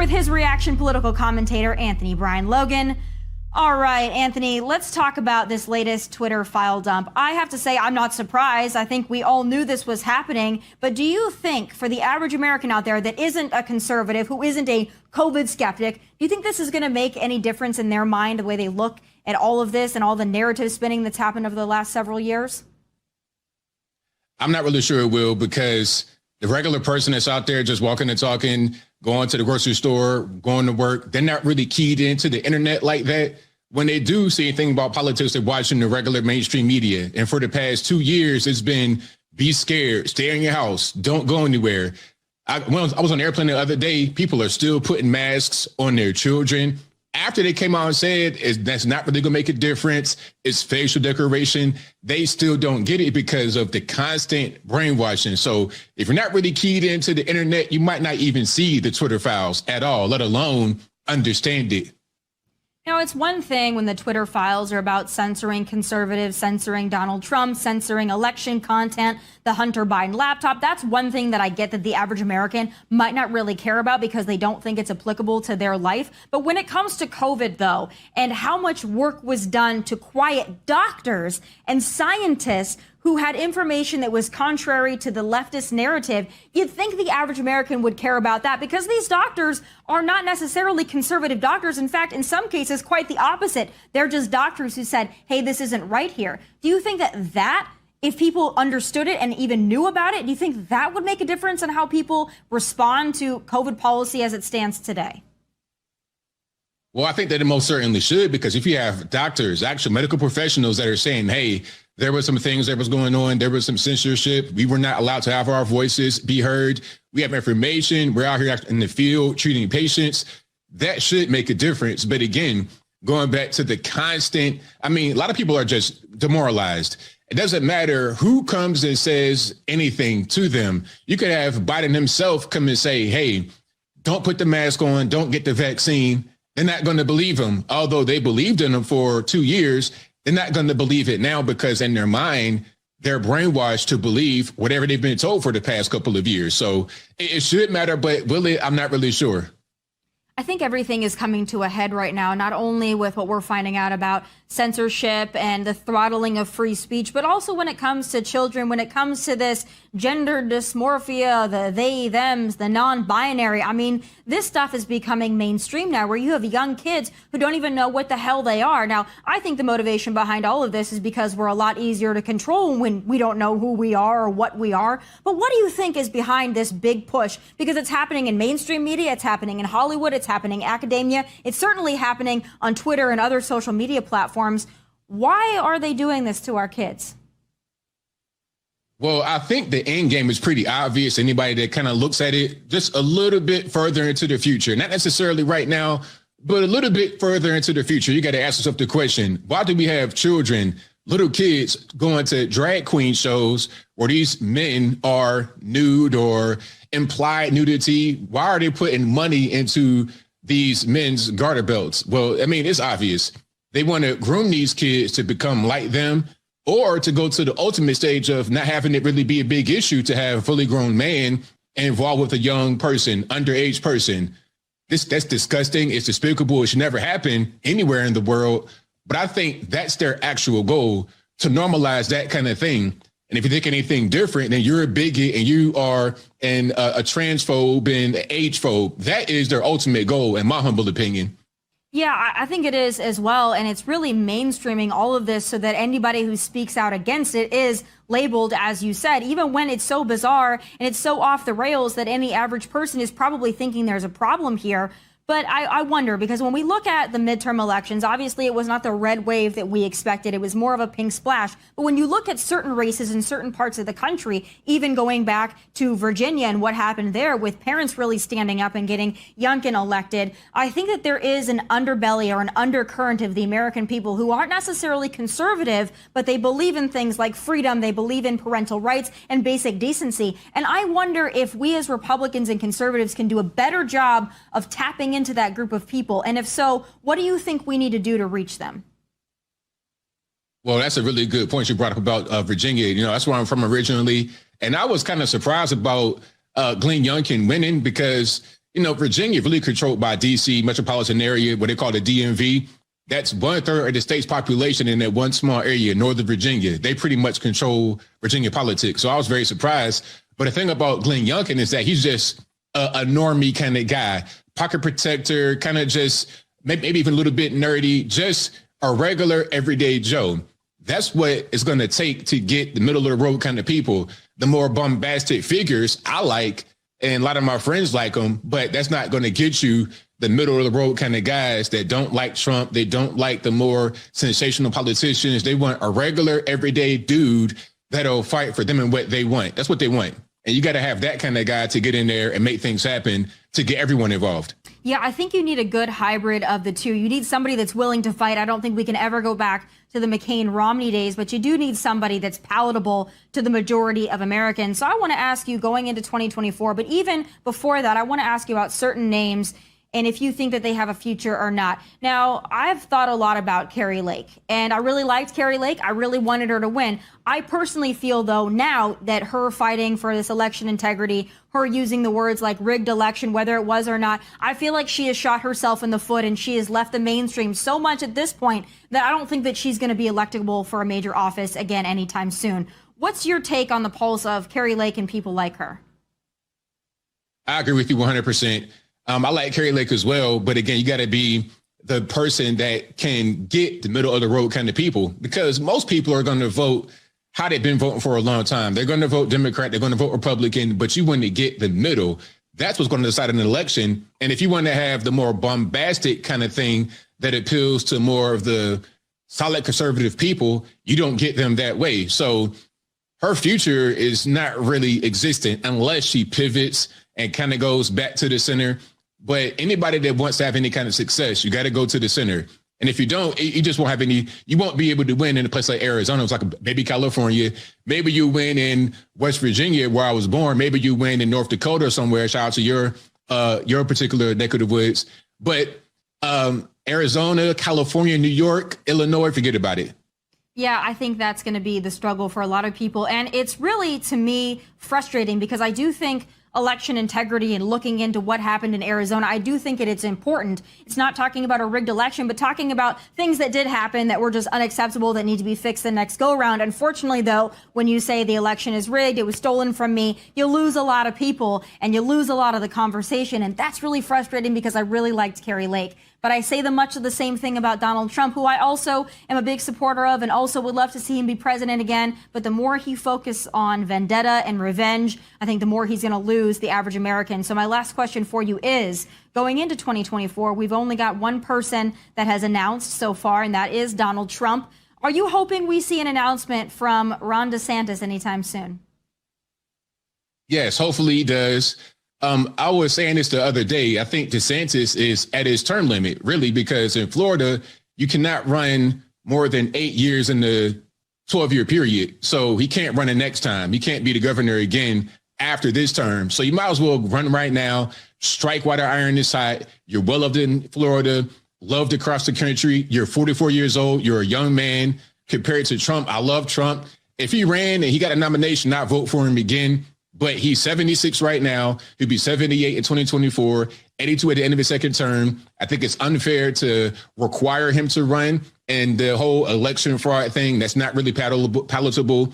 with his reaction, political commentator Anthony Brian Logan. All right, Anthony, let's talk about this latest Twitter file dump. I have to say I'm not surprised. I think we all knew this was happening. But do you think for the average American out there that isn't a conservative, who isn't a COVID skeptic, do you think this is going to make any difference in their mind, the way they look at all of this and all the narrative spinning that's happened over the last several years? I'm not really sure it will, because the regular person that's out there just walking and talking, going to the grocery store, going to work, they're not really keyed into the internet like that. When they do see anything about politics, they're watching the regular mainstream media. And for the past 2 years, it's been be scared, stay in your house, don't go anywhere. When I was on the airplane the other day, people are still putting masks on their children. After they came out and said that's not really going to make a difference, it's facial decoration, they still don't get it because of the constant brainwashing. So if you're not really keyed into the internet, you might not even see the Twitter files at all, let alone understand it. Now, it's one thing when the Twitter files are about censoring conservatives, censoring Donald Trump, censoring election content, the Hunter Biden laptop. That's one thing that I get that the average American might not really care about because they don't think it's applicable to their life. But when it comes to COVID, though, and how much work was done to quiet doctors and scientists who had information that was contrary to the leftist narrative, you'd think the average American would care about that, because these doctors are not necessarily conservative doctors. In fact, in some cases, quite the opposite. They're just doctors who said, hey, this isn't right here. Do you think that if people understood it and even knew about it, do you think that would make a difference in how people respond to COVID policy as it stands today? Well, I think that it most certainly should, because if you have doctors, actual medical professionals that are saying, hey, there were some things that was going on, there was some censorship, we were not allowed to have our voices be heard, we have information, we're out here in the field treating patients, that should make a difference. But again, going back to the constant, a lot of people are just demoralized. It doesn't matter who comes and says anything to them. You could have Biden himself come and say, hey, don't put the mask on, don't get the vaccine. They're not going to believe him. Although they believed in him for 2 years, they're not going to believe it now, because in their mind, they're brainwashed to believe whatever they've been told for the past couple of years. So it should matter, but will it? I'm not really sure. I think everything is coming to a head right now, not only with what we're finding out about censorship and the throttling of free speech, but also when it comes to children, when it comes to this gender dysmorphia, the they, thems, the non-binary. This stuff is becoming mainstream now, where you have young kids who don't even know what the hell they are. Now, I think the motivation behind all of this is because we're a lot easier to control when we don't know who we are or what we are. But what do you think is behind this big push? Because it's happening in mainstream media, it's happening in Hollywood, it's happening in academia, it's certainly happening on Twitter and other social media platforms. Why are they doing this to our kids? Well, I think the end game is pretty obvious. Anybody that kind of looks at it just a little bit further into the future, not necessarily right now, but a little bit further into the future, you got to ask yourself the question, why do we have children, little kids going to drag queen shows where these men are nude or implied nudity? Why are they putting money into these men's garter belts? Well, it's obvious. They want to groom these kids to become like them, or to go to the ultimate stage of not having it really be a big issue to have a fully grown man involved with a young person, underage person. That's disgusting. It's despicable. It should never happen anywhere in the world. But I think that's their actual goal, to normalize that kind of thing. And if you think anything different, then you're a bigot and you are a transphobe and an age phobe. That is their ultimate goal, in my humble opinion. Yeah, I think it is as well. And it's really mainstreaming all of this so that anybody who speaks out against it is labeled, as you said, even when it's so bizarre and it's so off the rails that any average person is probably thinking there's a problem here. But I wonder, because when we look at the midterm elections, obviously it was not the red wave that we expected. It was more of a pink splash. But when you look at certain races in certain parts of the country, even going back to Virginia and what happened there with parents really standing up and getting Youngkin elected, I think that there is an underbelly or an undercurrent of the American people who aren't necessarily conservative, but they believe in things like freedom, they believe in parental rights and basic decency. And I wonder if we as Republicans and conservatives can do a better job of tapping into that group of people. And if so, what do you think we need to do to reach them? Well, that's a really good point you brought up about Virginia. That's where I'm from originally. And I was kind of surprised about Glenn Youngkin winning, because Virginia really controlled by DC metropolitan area, what they call the DMV. That's 1/3 of the state's population in that one small area, Northern Virginia. They pretty much control Virginia politics. So I was very surprised. But the thing about Glenn Youngkin is that he's just a normie kind of guy, pocket protector, kind of just maybe even a little bit nerdy, just a regular everyday Joe. That's what it's going to take to get the middle of the road kind of people. The more bombastic figures I like, and a lot of my friends like them, but that's not going to get you the middle of the road kind of guys that don't like Trump. They don't like the more sensational politicians. They want a regular everyday dude that'll fight for them and what they want. That's what they want. And you got to have that kind of guy to get in there and make things happen to get everyone involved. Yeah, I think you need a good hybrid of the two. You need somebody that's willing to fight. I don't think we can ever go back to the McCain-Romney days, but you do need somebody that's palatable to the majority of Americans. So I want to ask you going into 2024, but even before that, I want to ask you about certain names and if you think that they have a future or not. Now, I've thought a lot about Kari Lake, and I really liked Kari Lake. I really wanted her to win. I personally feel, though, now that her fighting for this election integrity, her using the words like rigged election, whether it was or not, I feel like she has shot herself in the foot, and she has left the mainstream so much at this point that I don't think that she's going to be electable for a major office again anytime soon. What's your take on the pulse of Kari Lake and people like her? I agree with you 100%. I like Kari Lake as well. But again, you got to be the person that can get the middle of the road kind of people, because most people are going to vote how they've been voting for a long time. They're going to vote Democrat. They're going to vote Republican. But you want to get the middle. That's what's going to decide an election. And if you want to have the more bombastic kind of thing that appeals to more of the solid conservative people, you don't get them that way. So her future is not really existent unless she pivots and kind of goes back to the center. But anybody that wants to have any kind of success, you got to go to the center. And if you don't, you just won't have any, you won't be able to win in a place like Arizona. It's like maybe California. Maybe you win in West Virginia, where I was born. Maybe you win in North Dakota or somewhere. Shout out to your particular neck of the woods. But Arizona, California, New York, Illinois, forget about it. Yeah, I think that's going to be the struggle for a lot of people. And it's really, to me, frustrating because I do think election integrity and looking into what happened in Arizona, I do think it's important. It's not talking about a rigged election, but talking about things that did happen that were just unacceptable that need to be fixed the next go around. Unfortunately, though, when you say the election is rigged, it was stolen from me, you lose a lot of people and you lose a lot of the conversation. And that's really frustrating because I really liked Kari Lake. But I say much of the same thing about Donald Trump, who I also am a big supporter of and also would love to see him be president again. But the more he focuses on vendetta and revenge, I think the more he's going to lose the average American. So my last question for you is, going into 2024, we've only got one person that has announced so far, and that is Donald Trump. Are you hoping we see an announcement from Ron DeSantis anytime soon? Yes, hopefully he does. I was saying this the other day. I think DeSantis is at his term limit, really, because in Florida, you cannot run more than 8 years in the 12-year period. So he can't run the next time. He can't be the governor again after this term. So you might as well run right now, strike while the iron is hot. You're well loved in Florida, loved across the country. You're 44 years old. You're a young man compared to Trump. I love Trump. If he ran and he got a nomination, I'd vote for him again. But he's 76 right now. He'll be 78 in 2024, 82 at the end of his second term. I think it's unfair to require him to run. And the whole election fraud thing, that's not really palatable.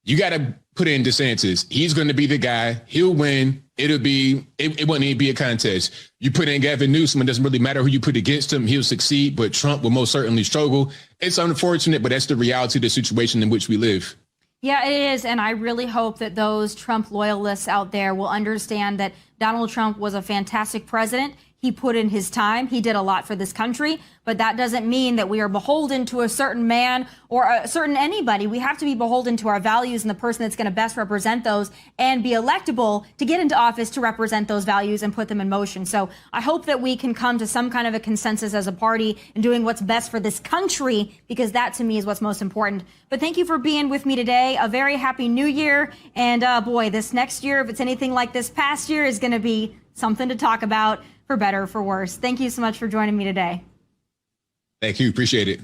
You got to put in DeSantis. He's going to be the guy. He'll win. It won't even be a contest. You put in Gavin Newsom, it doesn't really matter who you put against him. He'll succeed, but Trump will most certainly struggle. It's unfortunate, but that's the reality of the situation in which we live. Yeah, it is. And I really hope that those Trump loyalists out there will understand that Donald Trump was a fantastic president. He put in his time. He did a lot for this country, but that doesn't mean that we are beholden to a certain man or a certain anybody. We have to be beholden to our values and the person that's going to best represent those and be electable to get into office to represent those values and put them in motion. So I hope that we can come to some kind of a consensus as a party and doing what's best for this country, because that to me is what's most important. But thank you for being with me today. A very happy new year. And boy, this next year, if it's anything like this past year, is going to be something to talk about, for better or for worse. Thank you so much for joining me today. Thank you. Appreciate it.